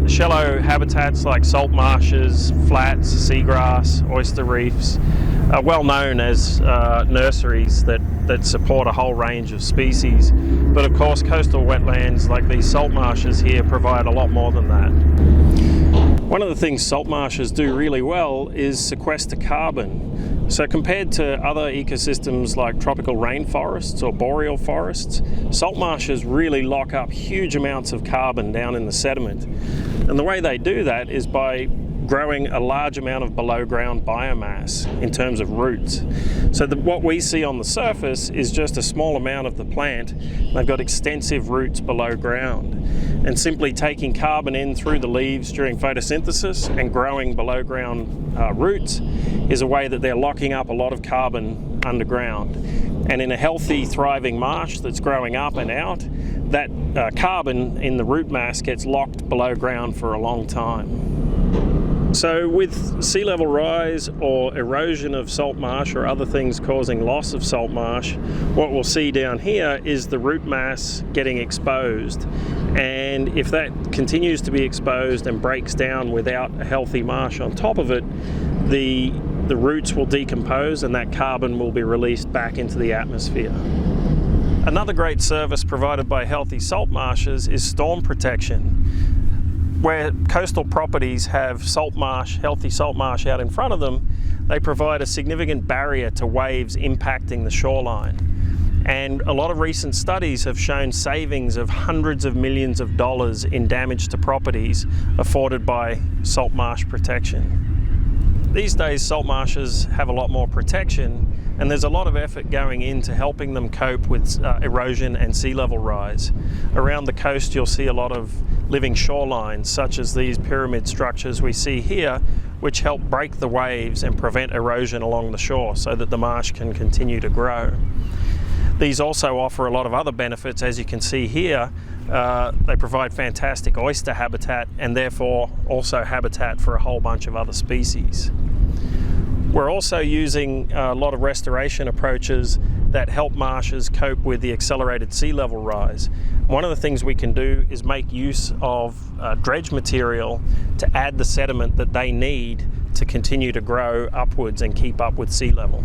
Shallow habitats like salt marshes, flats, seagrass, oyster reefs are well known as nurseries that support a whole range of species. But of course, coastal wetlands like these salt marshes here provide a lot more than that. One of the things salt marshes do really well is sequester carbon. So compared to other ecosystems like tropical rainforests or boreal forests, salt marshes really lock up huge amounts of carbon down in the sediment. And the way they do that is by growing a large amount of below ground biomass in terms of roots. So what we see on the surface is just a small amount of the plant. They've got extensive roots below ground. And simply taking carbon in through the leaves during photosynthesis and growing below ground roots is a way that they're locking up a lot of carbon underground. And in a healthy, thriving marsh that's growing up and out, that carbon in the root mass gets locked below ground for a long time. So with sea level rise or erosion of salt marsh or other things causing loss of salt marsh, what we'll see down here is the root mass getting exposed. And if that continues to be exposed and breaks down without a healthy marsh on top of it, the roots will decompose and that carbon will be released back into the atmosphere. Another great service provided by healthy salt marshes is storm protection. Where coastal properties have salt marsh, healthy salt marsh out in front of them, they provide a significant barrier to waves impacting the shoreline. And a lot of recent studies have shown savings of hundreds of millions of dollars in damage to properties afforded by salt marsh protection. These days, salt marshes have a lot more protection, and there's a lot of effort going into helping them cope with erosion and sea level rise. Around the coast, you'll see a lot of living shorelines, such as these pyramid structures we see here, which help break the waves and prevent erosion along the shore so that the marsh can continue to grow. These also offer a lot of other benefits. As you can see here, they provide fantastic oyster habitat and therefore also habitat for a whole bunch of other species. We're also using a lot of restoration approaches that help marshes cope with the accelerated sea level rise. One of the things we can do is make use of dredge material to add the sediment that they need to continue to grow upwards and keep up with sea level.